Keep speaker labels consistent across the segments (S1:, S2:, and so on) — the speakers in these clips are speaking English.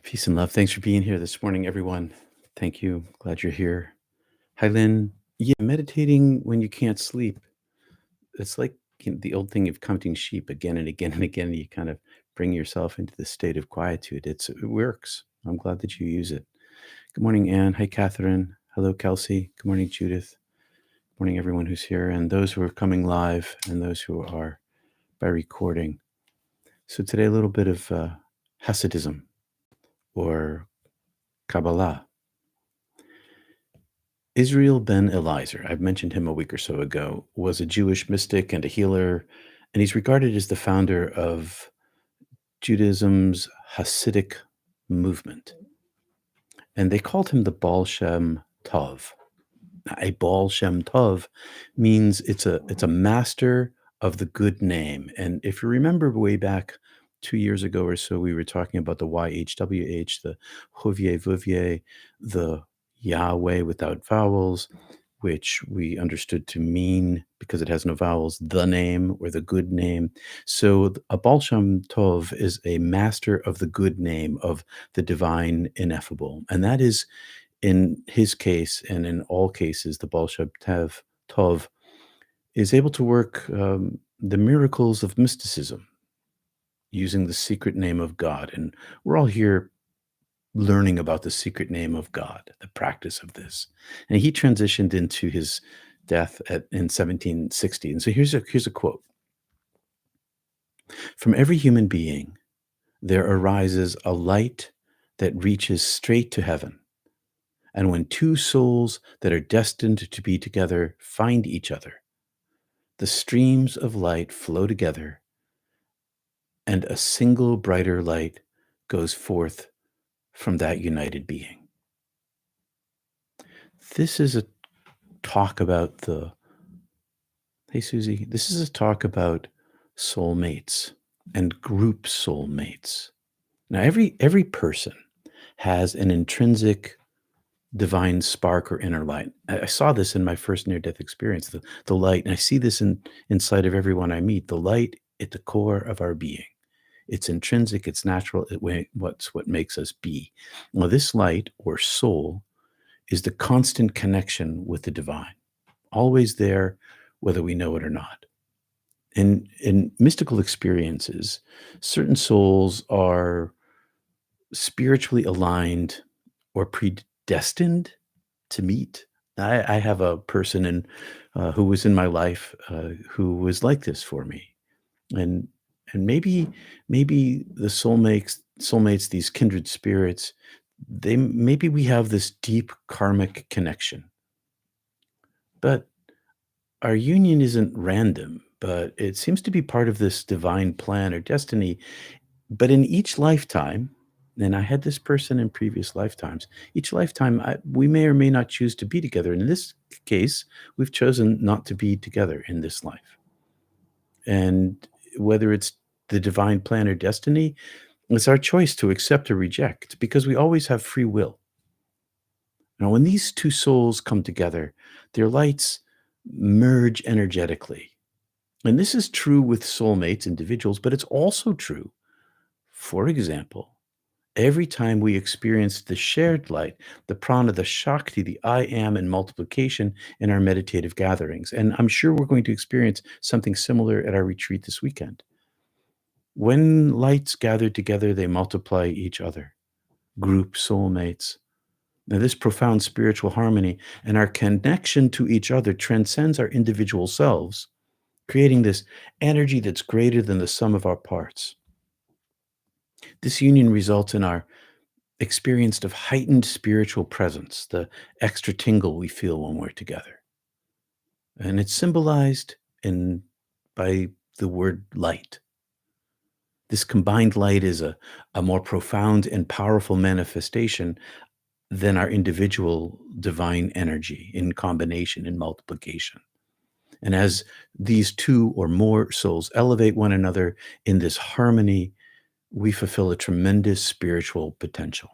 S1: Peace and love. Thanks for being here this morning, everyone. Thank you. Glad you're here. Hi, Lynn. Yeah, meditating when you can't sleep. It's like the old thing of counting sheep again and again and again. You kind of bring yourself into the state of quietude. It works. I'm glad that you use it. Good morning, Anne. Hi, Catherine. Hello, Kelsey. Good morning, Judith. Good morning, everyone who's here, and those who are coming live and those who are by recording. So today, a little bit of Hasidism or Kabbalah. Israel ben Eliezer, I've mentioned him a week or so ago, was a Jewish mystic and a healer, and he's regarded as the founder of Judaism's Hassidic movement. And they called him the Baal Shem Tov. A Baal Shem Tov means it's a master of the good name. And if you remember way back 2 years ago or so, we were talking about the YHWH, the Huvyeh Vuvyeh, the Yahweh without vowels, which we understood to mean, because it has no vowels, the name or the good name. So a Baal Shem Tov is a master of the good name of the divine ineffable. And that is, in his case and in all cases, the Baal Shem Tov is able to work the miracles of mysticism using the secret name of God. And we're all here learning about the secret name of God, the practice of this. And he transitioned into his death in 1760. And so here's a quote. From every human being, there arises a light that reaches straight to heaven. And when two souls that are destined to be together find each other, the streams of light flow together, and a single brighter light goes forth from that united being. This is a talk about hey Susie, this is a talk about soulmates and group soulmates. Now, every person has an intrinsic divine spark or inner light. I saw this in my first near-death experience, the light, and I see this inside of everyone I meet, the light at the core of our being. It's intrinsic, it's natural, what's what makes us be. Well, this light or soul is the constant connection with the divine, always there, whether we know it or not. In mystical experiences, certain souls are spiritually aligned or predestined to meet. I have a person who was in my life who was like this for me, and maybe the soulmates, these kindred spirits, maybe we have this deep karmic connection, but our union isn't random, but it seems to be part of this divine plan or destiny. But in each lifetime, and I had this person in previous lifetimes, each lifetime we may or may not choose to be together. In this case, we've chosen not to be together in this life. And whether it's the divine plan or destiny, it's our choice to accept or reject, because we always have free will. Now, when these two souls come together, their lights merge energetically. And this is true with soulmates, individuals, but it's also true, for example, every time we experience the shared light, the prana, the shakti, the I am, and multiplication in our meditative gatherings. And I'm sure we're going to experience something similar at our retreat this weekend. When lights gather together, they multiply each other, group soulmates. Now, this profound spiritual harmony and our connection to each other transcends our individual selves, creating this energy that's greater than the sum of our parts. This union results in our experience of heightened spiritual presence, the extra tingle we feel when we're together. And it's symbolized by the word light. This combined light is a more profound and powerful manifestation than our individual divine energy in combination, in multiplication. And as these two or more souls elevate one another in this harmony, we fulfill a tremendous spiritual potential.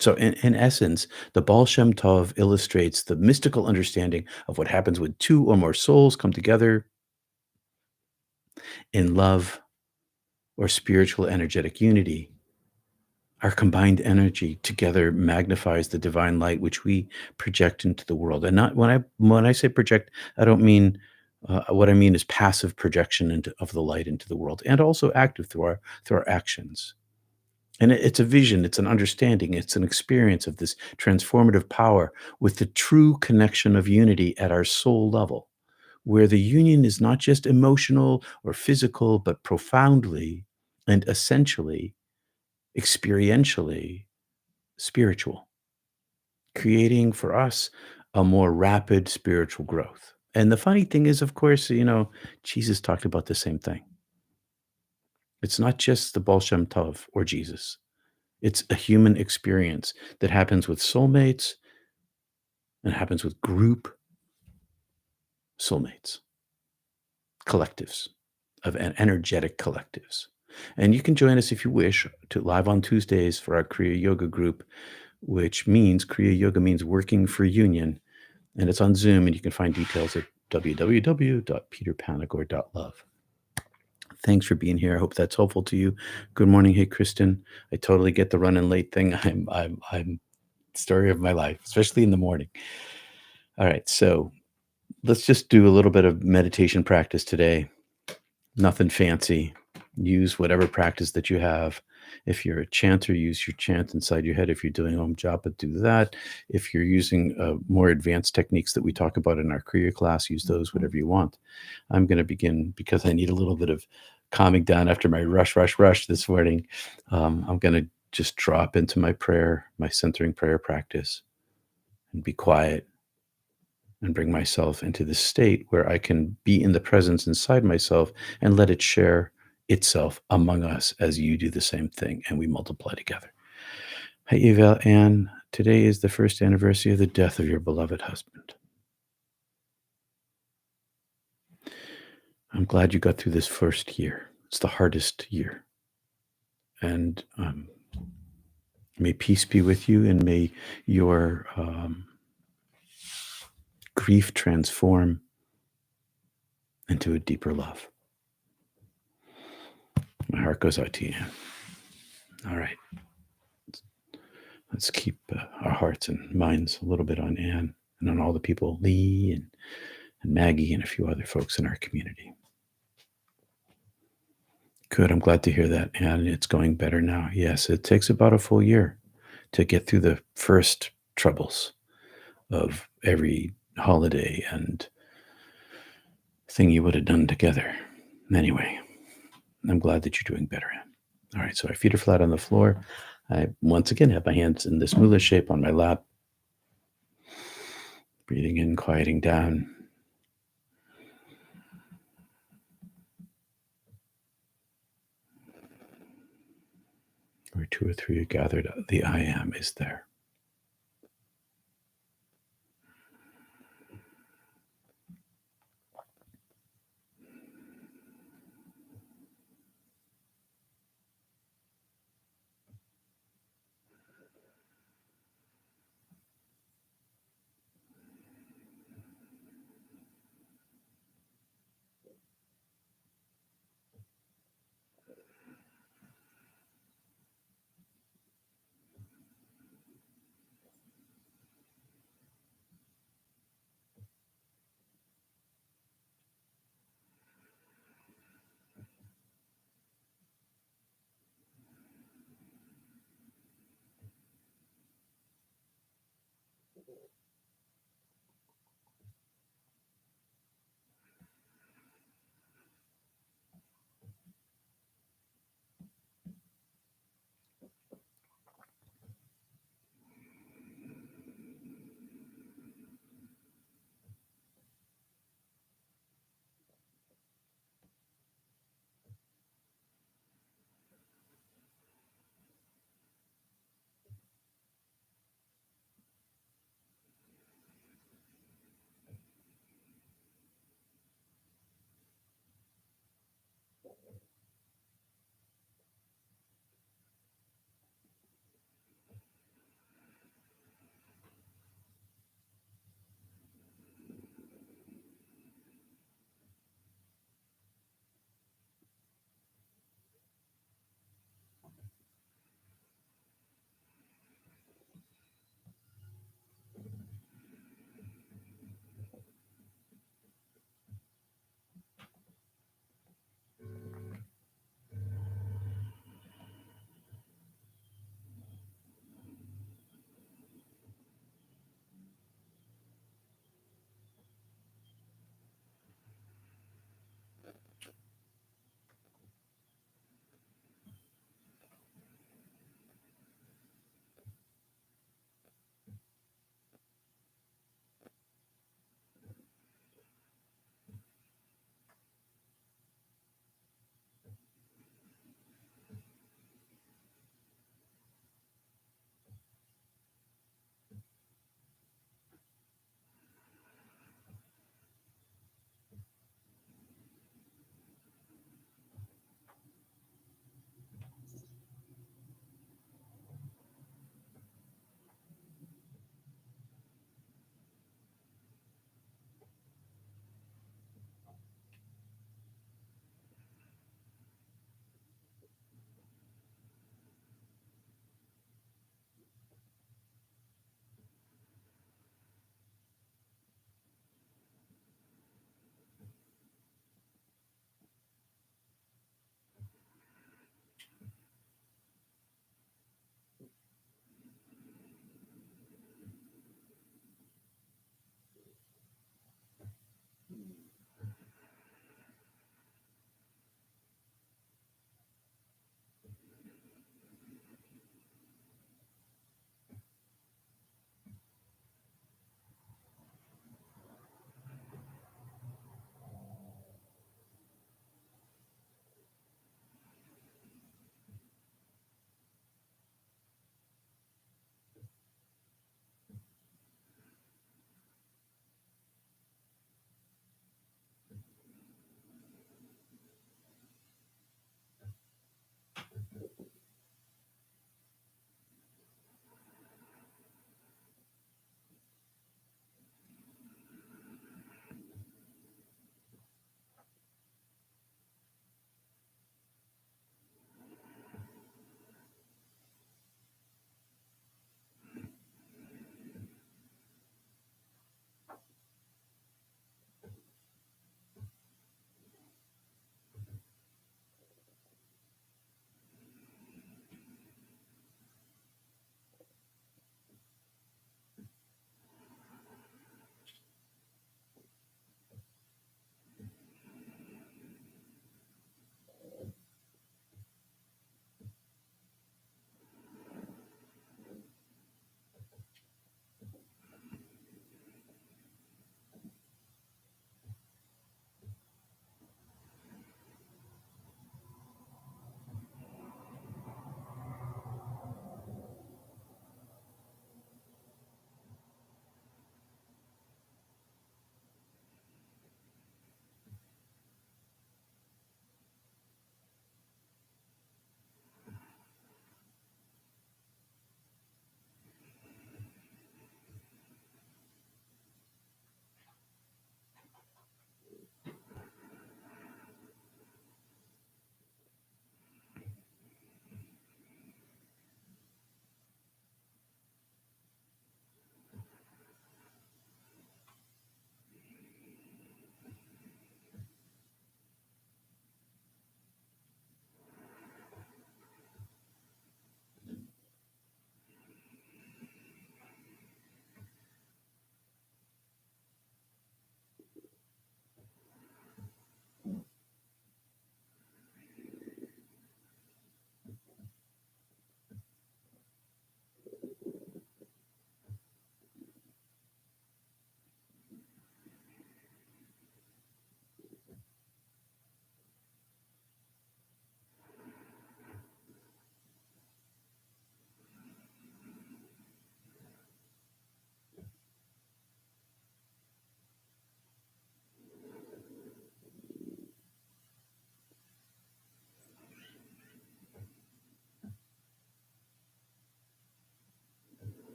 S1: So in essence, the Baal Shem Tov illustrates the mystical understanding of what happens when two or more souls come together in love or spiritual energetic unity. Our combined energy together magnifies the divine light which we project into the world. And not when I say project, I don't mean what I mean is passive projection of the light into the world, and also active through our actions. And it's a vision, it's an understanding, it's an experience of this transformative power with the true connection of unity at our soul level, where the union is not just emotional or physical, but profoundly and essentially, experientially spiritual, creating for us a more rapid spiritual growth. And the funny thing is, of course, Jesus talked about the same thing. It's not just the Baal Shem Tov or Jesus. It's a human experience that happens with soulmates and happens with group soulmates, collectives of energetic collectives. And you can join us if you wish to live on Tuesdays for our Kriya Yoga group, which means Kriya Yoga means working for union. And it's on Zoom, and you can find details at www.peterpanagore.love. Thanks for being here. I hope that's helpful to you. Good morning. Hey, Kristen. I totally get the running late thing. I'm story of my life, especially in the morning. All right. So let's just do a little bit of meditation practice today. Nothing fancy. Use whatever practice that you have. If you're a chanter, use your chant inside your head. If you're doing Om Japa, do that. If you're using more advanced techniques that we talk about in our Kriya class, use those, whatever you want. I'm going to begin because I need a little bit of calming down after my rush this morning. I'm going to just drop into my prayer, my centering prayer practice, and be quiet and bring myself into this state where I can be in the presence inside myself and let it share itself among us as you do the same thing and we multiply together. Hi, Eva Ann. Today is the first anniversary of the death of your beloved husband. I'm glad you got through this first year. It's the hardest year. And may peace be with you, and may your grief transform into a deeper love. My heart goes out to you. All right. Let's keep our hearts and minds a little bit on Anne and on all the people, Lee and Maggie and a few other folks in our community. Good. I'm glad to hear that, Anne. It's going better now. Yes, it takes about a full year to get through the first troubles of every holiday and thing you would have done together. Anyway, I'm glad that you're doing better, Anne. All right, so our feet are flat on the floor. I once again have my hands in this mula shape on my lap. Breathing in, quieting down. Where two or three are gathered, the I am is there.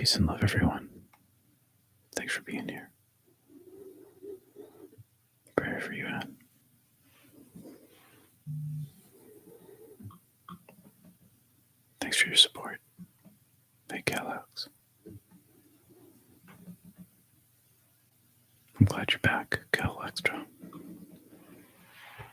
S1: Peace and love, everyone. Thanks for being here. Prayer for you, Anne. Thanks for your support. Hey, Alex. I'm glad you're back, Cal Extra.